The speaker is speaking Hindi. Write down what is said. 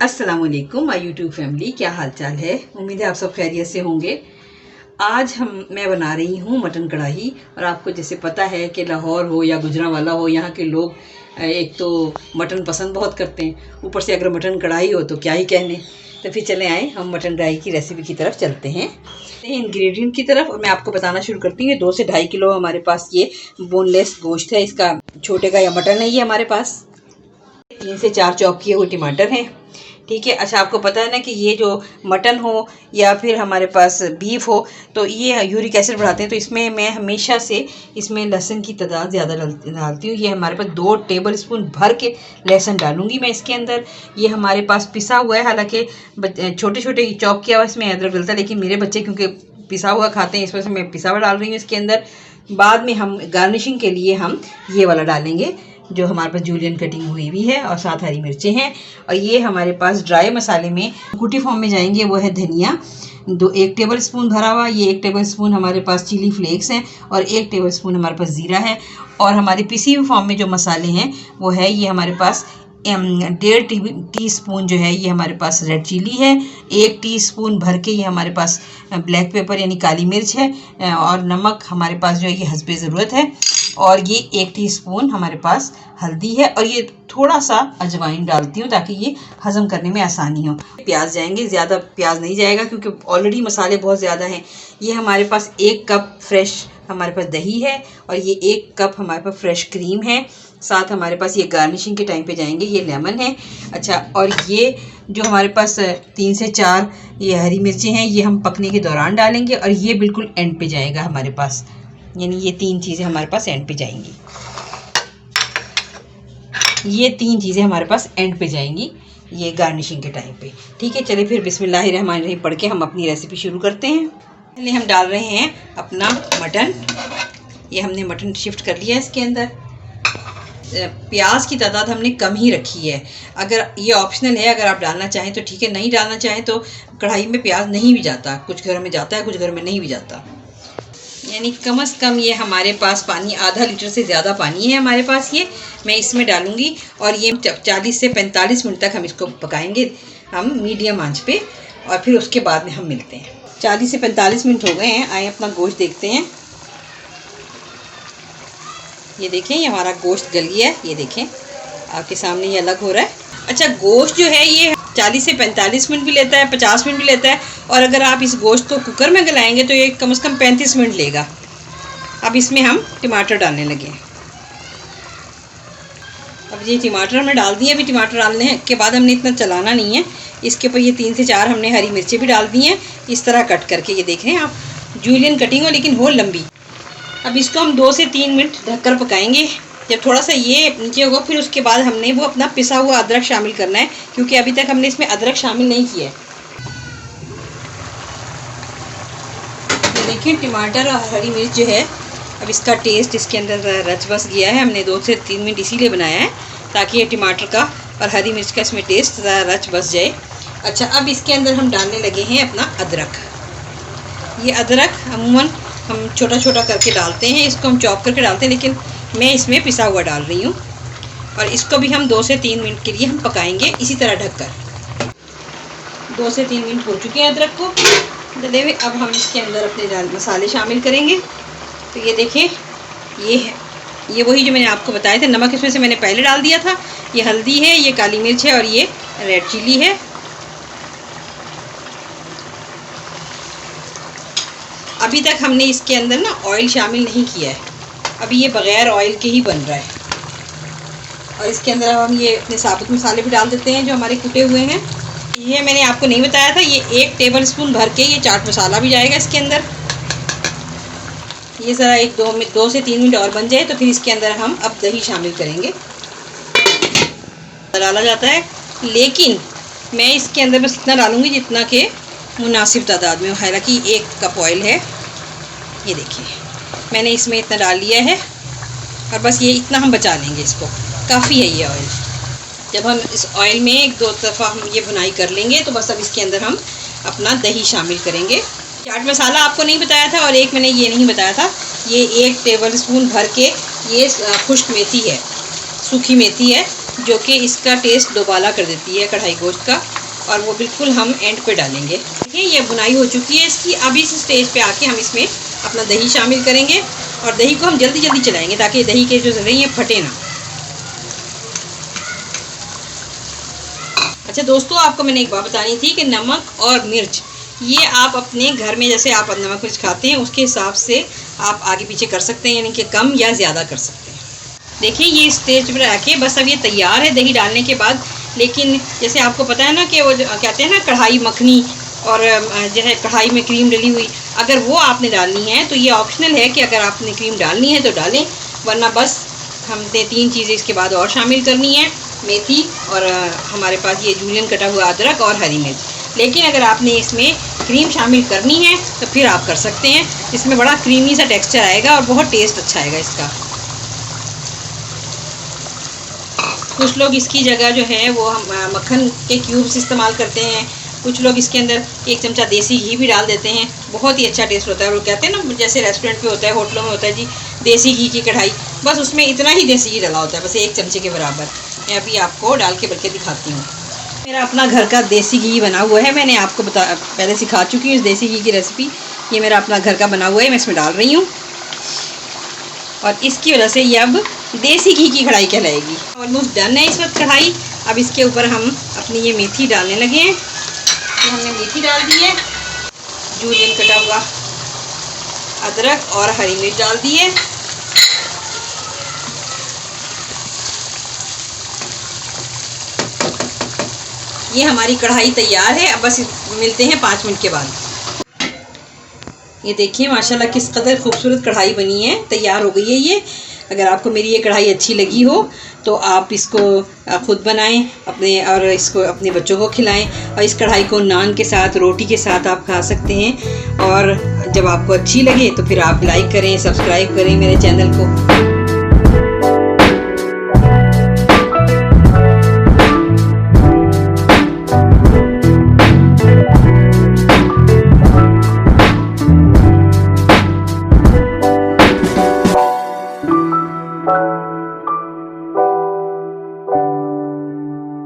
अस्सलाम वालेकुम माय यूट्यूब फैमिली, क्या हाल चाल है। उम्मीद है आप सब खैरियत से होंगे। आज मैं बना रही हूँ मटन कढ़ाई। और आपको जैसे पता है कि लाहौर हो या गुजरांवाला हो, यहाँ के लोग एक तो मटन पसंद बहुत करते हैं, ऊपर से अगर मटन कढ़ाई हो तो क्या ही कहने। तो फिर चले आए हम मटन कढ़ाई की रेसिपी की तरफ चलते हैं, इंग्रेडिएंट की तरफ। और मैं आपको बताना शुरू करती हूँ। 2 से 2.5 किलो हमारे पास ये बोनलेस गोश्त है, इसका छोटे का या मटन है ये हमारे पास। 3 से 4 चॉप किए हुए टमाटर हैं, ठीक है। अच्छा, आपको पता है ना कि ये जो मटन हो या फिर हमारे पास बीफ हो तो ये यूरिक एसिड बढ़ाते हैं, तो इसमें मैं हमेशा से इसमें लहसुन की तादाद ज़्यादा डालती हूँ। ये हमारे पास 2 टेबल स्पून भर के लहसुन डालूंगी मैं इसके अंदर। ये हमारे पास पिसा हुआ है, हालांकि छोटे छोटे चॉप किया हुआ इसमें अदरक डलता है, लेकिन मेरे बच्चे क्योंकि पिसा हुआ खाते हैं इस वजह से मैं पिसा हुआ डाल रही हूँ इसके अंदर। बाद में हम गार्निशिंग के लिए हम ये वाला डालेंगे जो हमारे पास जूलियन कटिंग हुई भी है, और साथ हरी मिर्चें हैं। और ये हमारे पास ड्राई मसाले में कुटी फॉर्म में जाएंगे, वो है धनिया 1 टेबल स्पून भरा हुआ। ये 1 टेबल स्पून हमारे पास चिली फ्लेक्स हैं, और 1 टेबल स्पून हमारे पास ज़ीरा है। और हमारी पिसी हुई फॉर्म में जो मसाले हैं वो है ये हमारे पास 1.5 टीस्पून जो है ये हमारे पास रेड चिली है। 1 टीस्पून भर के ये हमारे पास ब्लैक पेपर यानी काली मिर्च है। और नमक हमारे पास जो है ये हस्बे ज़रूरत है। और ये 1 टीस्पून हमारे पास हल्दी है, और ये थोड़ा सा अजवाइन डालती हूँ ताकि ये हज़म करने में आसानी हो। प्याज जाएंगे, ज़्यादा प्याज नहीं जाएगा क्योंकि ऑलरेडी मसाले बहुत ज़्यादा हैं। ये हमारे पास 1 कप फ्रेश हमारे पास दही है, और ये 1 कप हमारे पास फ्रेश क्रीम है। साथ हमारे पास ये गार्निशिंग के टाइम पे जाएंगे ये लेमन है। अच्छा, और ये जो हमारे पास 3 से 4 ये हरी मिर्चें हैं, ये हम पकने के दौरान डालेंगे, और ये बिल्कुल एंड पे जाएगा हमारे पास, यानी ये 3 चीज़ें हमारे पास एंड पे जाएंगी। ये 3 चीज़ें हमारे पास एंड पे जाएंगी ये गार्निशिंग के टाइम पे, ठीक है। चलिए फिर बिस्मिल्लाहिर्रहमानिर्रहीम पढ़ के हम अपनी रेसिपी शुरू करते हैं। पहले हम डाल रहे हैं अपना मटन। ये हमने मटन शिफ्ट कर लिया है इसके अंदर। प्याज की तादाद हमने कम ही रखी है। अगर ये ऑप्शनल है, अगर आप डालना चाहें तो ठीक है, नहीं डालना चाहें तो कढ़ाई में प्याज नहीं भी जाता। कुछ घरों में जाता है, कुछ घरों में नहीं भी जाता। यानी कम से कम ये हमारे पास पानी आधा लीटर से ज़्यादा पानी है हमारे पास। ये मैं इसमें डालूंगी, और ये 40 से 45 मिनट तक हम इसको पकाएंगे हम मीडियम आंच पे। और फिर उसके बाद में हम मिलते हैं। 40 से 45 मिनट हो गए हैं। आए अपना गोश्त देखते हैं। ये देखें, ये हमारा गोश्त गल गया है। ये देखें आपके सामने ये अलग हो रहा है। अच्छा, गोश्त जो है ये 40 से 45 मिनट भी लेता है, 50 मिनट भी लेता है। और अगर आप इस गोश्त को कुकर में गलाएंगे तो ये कम से कम 35 मिनट लेगा। अब इसमें हम टमाटर डालने लगे। अब ये टमाटर हमने डाल दिए। अभी टमाटर डालने के बाद हमने इतना चलाना नहीं है। इसके ऊपर ये 3 से 4 हमने हरी मिर्चें भी डाल दी हैं इस तरह कट करके। ये देख रहे हैं आप, जूलियन कटिंग हो लेकिन हो लंबी। अब इसको हम 2 से 3 मिनट ढककर पकाएंगे। जब थोड़ा सा ये नीचे होगा फिर उसके बाद हमने वो अपना पिसा हुआ अदरक शामिल करना है, क्योंकि अभी तक हमने इसमें अदरक शामिल नहीं किया है। तो देखिए टमाटर और हरी मिर्च जो है, अब इसका टेस्ट इसके अंदर रच बस गया है। हमने 2 से 3 मिनट इसीलिए बनाया है ताकि ये टमाटर का और हरी मिर्च का इसमें टेस्ट रच बस जाए। अच्छा, अब इसके अंदर हम डालने लगे हैं अपना अदरक। ये अदरक अमूमन हम छोटा छोटा करके डालते हैं, इसको हम चॉप करके डालते हैं, लेकिन मैं इसमें पिसा हुआ डाल रही हूँ। और इसको भी हम 2 से 3 मिनट के लिए हम पकाएंगे इसी तरह ढककर। 2 से 3 मिनट हो चुके हैं अदरक को डले हुए। अब हम इसके अंदर अपने मसाले शामिल करेंगे। तो ये देखें, ये है, ये वही जो मैंने आपको बताए थे। नमक इसमें से मैंने पहले डाल दिया था। ये हल्दी है, ये काली मिर्च है, और ये रेड चिली है। अभी तक हमने इसके अंदर ना ऑयल शामिल नहीं किया है। अभी ये बग़ैर ऑयल के ही बन रहा है। और इसके अंदर हम ये अपने साबुत मसाले भी डाल देते हैं जो हमारे कुटे हुए हैं। ये मैंने आपको नहीं बताया था, ये 1 टेबल स्पून भर के ये चाट मसाला भी जाएगा इसके अंदर। ये ज़रा 2 से 3 मिनट और बन जाए तो फिर इसके अंदर हम अब दही शामिल करेंगे। डाला जाता है, लेकिन मैं इसके अंदर बस इतना डालूँगी जितना कि मुनासिब तादाद में। हालांकि 1 कप ऑयल है, ये देखिए मैंने इसमें इतना डाल लिया है। और बस ये इतना हम बचा लेंगे, इसको काफ़ी है ये ऑयल। जब हम इस ऑयल में 1-2 दफ़ा हम ये भुनाई कर लेंगे तो बस अब इसके अंदर हम अपना दही शामिल करेंगे। चाट मसाला आपको नहीं बताया था, और एक मैंने ये नहीं बताया था, ये 1 टेबल स्पून भर के ये खुश्क मेथी है, सूखी मेथी है, जो कि इसका टेस्ट दोबाला कर देती है कढ़ाई गोश्त का, और वो बिल्कुल हम एंड पे डालेंगे। देखिए ये बुनाई हो चुकी है इसकी। अब इस स्टेज पे आके हम इसमें अपना दही शामिल करेंगे और दही को हम जल्दी जल्दी चलाएंगे ताकि दही के जो ज़रे हैं फटे ना। अच्छा दोस्तों, आपको मैंने एक बात बतानी थी कि नमक और मिर्च ये आप अपने घर में जैसे आप नमक मिर्च खाते हैं उसके हिसाब से आप आगे पीछे कर सकते हैं, यानी कि कम या ज़्यादा कर सकते हैं। देखिए ये स्टेज पर आके बस अब ये तैयार है दही डालने के बाद। लेकिन जैसे आपको पता है ना कि वो कहते हैं ना कढ़ाई मखनी, और जो है कढ़ाई में क्रीम डली हुई, अगर वो आपने डालनी है तो ये ऑप्शनल है कि अगर आपने क्रीम डालनी है तो डालें, वरना बस हमने 3 चीज़ें इसके बाद और शामिल करनी है, मेथी और हमारे पास ये जूलियन कटा हुआ अदरक और हरी मिर्च। लेकिन अगर आपने इसमें क्रीम शामिल करनी है तो फिर आप कर सकते हैं, इसमें बड़ा क्रीमी सा टेक्सचर आएगा और बहुत टेस्ट अच्छा आएगा इसका। कुछ लोग इसकी जगह जो है वो हम मक्खन के क्यूब्स इस्तेमाल करते हैं, कुछ लोग इसके अंदर 1 चमचा देसी घी भी डाल देते हैं, बहुत ही अच्छा टेस्ट होता है। वो कहते हैं ना जैसे रेस्टोरेंट पे होता है, होटलों में होता है जी देसी घी की कढ़ाई, बस उसमें इतना ही देसी घी डाला होता है, बस 1 चमचे के बराबर। मैं अभी आपको डाल के बल्कि दिखाती हूँ। मेरा अपना घर का देसी घी बना हुआ है, मैंने आपको पहले सिखा चुकी हूँ इस देसी घी की रेसिपी। ये मेरा अपना घर का बना हुआ है, मैं इसमें डाल रही हूँ और इसकी वजह से ये अब देसी घी की कढ़ाई कहलाएगी। ऑलमोस्ट डन है इस वक्त कढ़ाई। अब इसके ऊपर हम अपनी ये मेथी डालने लगे हैं। तो हमने मेथी डाल दी है, जूलियन कटा हुआ अदरक और हरी मिर्च डाल दी है। ये हमारी कढ़ाई तैयार है। अब बस मिलते हैं 5 मिनट के बाद। ये देखिए माशाल्लाह किस कदर खूबसूरत कढ़ाई बनी है, तैयार हो गई है ये। अगर आपको मेरी ये कढ़ाई अच्छी लगी हो तो आप इसको ख़ुद बनाएं अपने, और इसको अपने बच्चों को खिलाएं। और इस कढ़ाई को नान के साथ, रोटी के साथ आप खा सकते हैं। और जब आपको अच्छी लगे तो फिर आप लाइक करें, सब्सक्राइब करें मेरे चैनल को।